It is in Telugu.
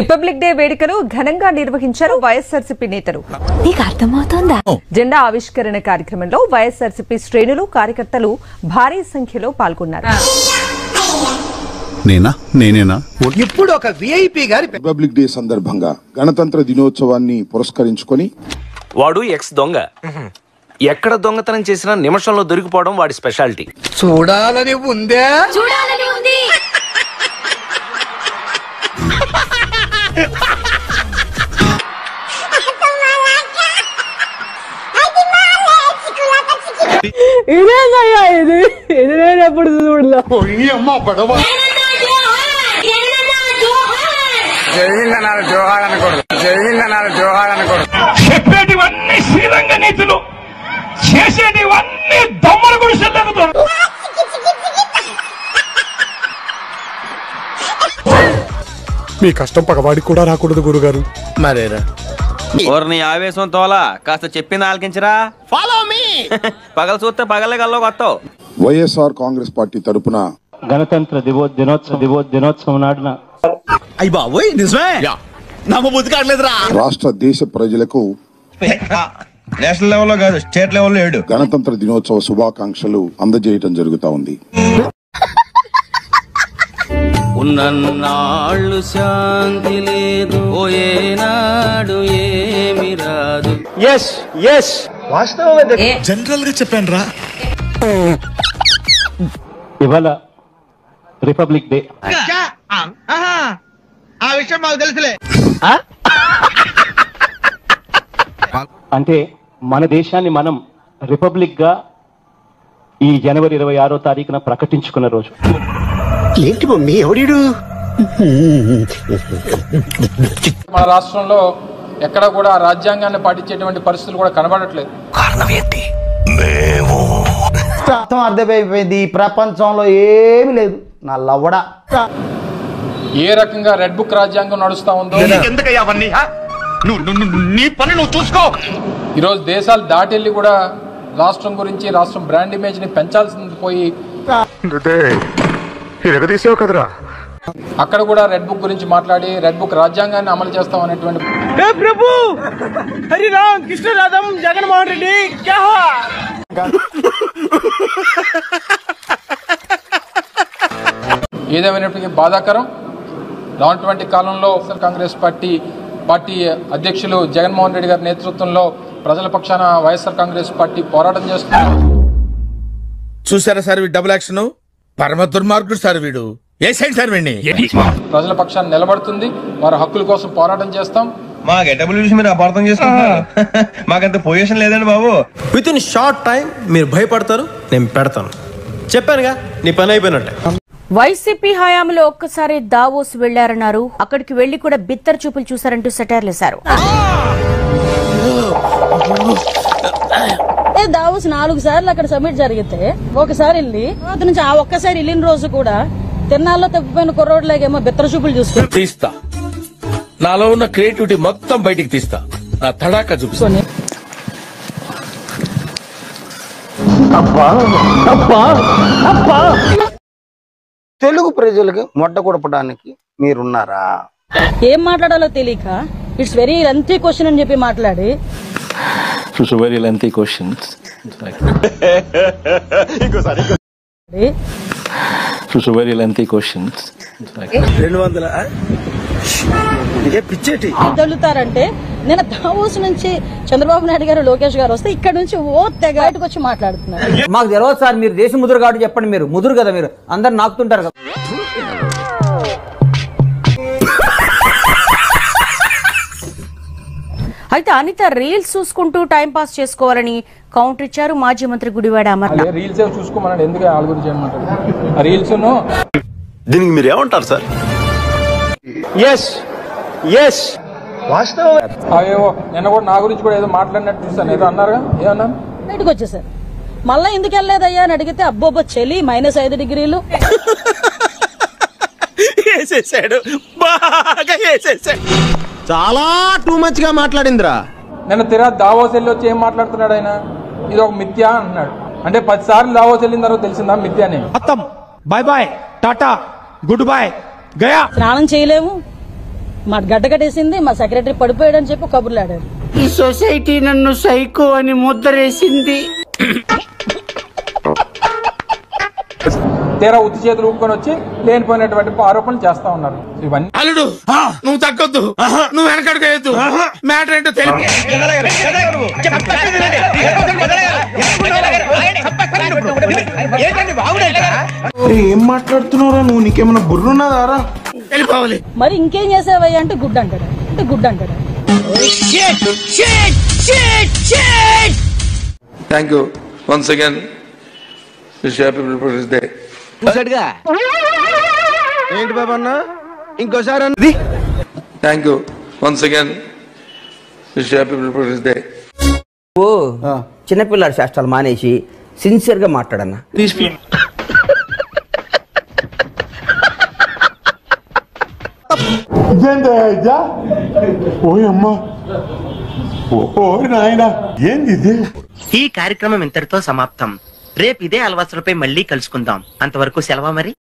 రిపబ్లిక్ డే వేడుకను ఘనంగా నిర్వహించారు వైఎస్ఆర్సీపీ నేతలు. నీకు అర్థమవుతోందా? జెండా ఆవిష్కరణ కార్యక్రమంలో వైఎస్ఆర్సీపీ శ్రేణులు కార్యకర్తలు భారీ సంఖ్యలో పాల్గొన్నారు. ఇప్పుడు ఒక విఐపి గారి రిపబ్లిక్ డే సందర్భంగా గణతంత్ర దినోత్సవాన్ని పురస్కరించుకొని వాడు ఎక్స్ దొంగ ఎక్కడ దొంగతనం చేసినా నిమిషంలో దొరికిపోవడం వాడి స్పెషాలిటీ. చూడాలని ఉందే ఇదేనయ్యా ఇది నేనెప్పుడు చూడలే. చెప్పేటివన్నీ శ్రీరంగ నీతులు, చేసేటివన్నీ దొమ్మల గుడిసెలు. మీ కష్టం పగవాడికి కూడా రాకూడదు గురుగారు. మరేరా నీ ఆవేశం తోలా కాస్త చెప్పింది ఆలకించరా. ఫాలో మీ పగలు చూస్తే పగలే గల్లో కొత్తావు. వైఎస్ఆర్ కాంగ్రెస్ పార్టీ తరపున గణతంత్ర దినోత్సవం నాడున రాష్ట్ర దేశ ప్రజలకు నేషనల్ లెవెల్లో కాదు స్టేట్ లెవెల్లో గణతంత్ర దినోత్సవ శుభాకాంక్షలు అందజేయటం జరుగుతా ఉంది. ఉన్నన్నాళ్ళు శాంతి లేదు, ఓయేనాడు ఏమి రాదు. జనరల్ గా చెప్పాను రా. ఇవాళ రిపబ్లిక్ డే. ఆ విషయం మాకు తెలుసులే. అంటే మన దేశాన్ని మనం రిపబ్లిక్ గా ఈ జనవరి 26వ తారీఖున ప్రకటించుకున్న రోజు. ఏంటి మమ్మీ ఎవడు? మన రాష్ట్రంలో ఎక్కడ కూడా రాజ్యాంగాన్ని పాటించేటువంటి పరిస్థితులు కూడా కనబడట్లేదు. కారణం ఏంటి? అర్థమైపోయింది. ఈ ప్రపంచంలో ఏమి లేదు నా లవ్వడ. ఏ రకంగా రెడ్ బుక్ రాజ్యాంగం నడుస్తా ఉందో నీ పని నువ్వు చూసుకో. ఈరోజు దేశాలు దాటెళ్ళి కూడా రాష్ట్రం గురించి, రాష్ట్రం బ్రాండ్ ఇమేజ్ ని పెంచాల్సింది పోయి కదరా అక్కడ కూడా రెడ్ బుక్ గురించి మాట్లాడి రెడ్ బుక్ రాజ్యాంగాన్ని అమలు చేస్తాం అనేటువంటి ప్రభు హరిరామ్ కృష్ణరాధం జగన్మోహన్ రెడ్డి ఏదేమైనప్పటికీ బాధాకరం. రానటువంటి కాలంలో కాంగ్రెస్ పార్టీ అధ్యక్షులు జగన్మోహన్ రెడ్డి గారి నేతృత్వంలో ప్రజల పక్షాన వైఎస్ఆర్ కాంగ్రెస్ పార్టీ పోరాటం చేస్తున్నారు. చూసారా సార్ వీడు డబుల్ యాక్షన్, పరమ దుర్మార్గుడు సార్ వీడు. ఏ సైడ్ సార్ వీడిని? ప్రజల పక్షాన నిలబడుతుంది, వారి హక్కుల కోసం పోరాటం చేస్తాం. మా గెటబుల్ చూసి మీరు అపార్థం చేసుకుంటున్నారు. మాకంత పొజిషన్ లేదండి బాబు. విత్ ఇన్ షార్ట్ టైం మీరు భయపడతారు, నేను పెడతాను. చెప్పానుగా, నీ పని అయిపోయినట్టే. వైసీపీ హయాంలో ఒక్కసారి దావోస్ వెళ్లారన్నారు. అక్కడికి వెళ్లి కూడా బిత్తర చూపులు చూశారంటూ సెటైర్లేశారు. దావోస్ 4 సార్లు అక్కడ సబ్మిట్ జరిగితే ఒకసారి వెళ్ళి అతని నుంచి ఆ ఒక్కసారి వెళ్ళిన రోజు కూడా తిన్నాల్లో తప్పిపోయిన కుర్రోడ్లాగేమో బిత్తర చూపులు చూసుకుని తీస్తా. నాలో ఉన్న క్రియేటివిటీ మొత్తం బయటికి తీస్తా. నా తడాక చూపిస్తాను. తెలుగు ప్రజలకు మొట్ట కొడపడానికి మీరున్నారా? ఏం మాట్లాడాలో తెలియక ఇట్స్ వెరీ లెంతీ క్వశ్చన్ అని చెప్పి మాట్లాడి very lengthy questions. Very lengthy questions. 200 తగులుతారంటే నేను దావోస్ నుంచి చంద్రబాబు నాయుడు గారు, లోకేష్ గారు వస్తే ఇక్కడ నుంచి తెగ బయటకు వచ్చి మాట్లాడుతున్నారు. మాకు తెలియదు సార్, మీరు దేశ ముదురు కాబట్టి చెప్పండి. మీరు ముదురు కదా, మీరు అందరు నాకుతుంటారు కదా. అయితే అనిత రీల్స్ చూసుకుంటూ టైం పాస్ చేసుకోవాలని కౌంటర్ ఇచ్చారు మాజీ మంత్రి గుడివాడ అమర్నాథ్. రీల్స్ చూసుకోమన్నాడు, ఎందుకు వాళ్ళ గురించి ఏమంటారు? ఆ రీల్స్ దీనికి మీరు ఏమంటారు సార్? అవేవో నిన్న కూడా నా గురించి కూడా ఏదో మాట్లాడినట్టు చూస్తాను. ఏదో అన్నారుగా, ఏమన్నాను? బయటకు వచ్చేసారు. మళ్ళా ఎందుకు వెళ్ళలేదయ్యా అని అడిగితే అబ్బోబ్బో చలి -5 డిగ్రీలు. చాలా టూ మచ్ గా మాట్లాడిందిరా. నిన్న దావోస్ వెళ్ళి వచ్చి ఏం మాట్లాడుతున్నాడు ఆయన? ఇది ఒక మిథ్య అన్నాడు. అంటే 10 సార్లు దావోస్ వెళ్ళిన తర్వాత తెలిసిందా మిథ్య అని? Bye bye tata good bye గయా. స్నానం చేయలేము, మా గడ్డ కట్టేసింది, మా సెక్రటరీ పడిపోయాడని చెప్పి కబుర్లు ఆడారు. ఈ సొసైటీ నన్ను సైకో అని ముద్రేసింది. తీరా ఉత్తి చేతులు ఊపుకొని వచ్చి లేనిపోయినటువంటి ఆరోపణలు చేస్తా ఉన్నారు. ఇవన్నీ అల్లుడు నువ్వు తగ్గొద్దు, నువ్వు వెనకడుగు మ్యాటర్ ఏంటో తెలియదు. ఏం మాట్లాడుతున్నారా నువ్వు? నీకేమన్నా బుర్రున్నదారా? వెళ్ళిపోవాలి. మరి ఇంకేం చేసావయ్యా అంటే గుడ్ అంటాడు, అంటే గుడ్ అంటాడు. Thank you once again. Wish happy people's day. ఏంటి బాబా అన్న ఇంకోసారి అన్నది? Thank you once again. Wish happy people's day. ఓ చిన్నపిల్లాడి శాస్త్రాలు మానేసి సిన్సియర్ గా మాట్లాడన్నా. ఈ కార్యక్రమం ఇంతటితో సమాప్తం. రేపు ఇదే అలవాసులపై మళ్ళీ కలుసుకుందాం. అంతవరకు సెలవు మరి.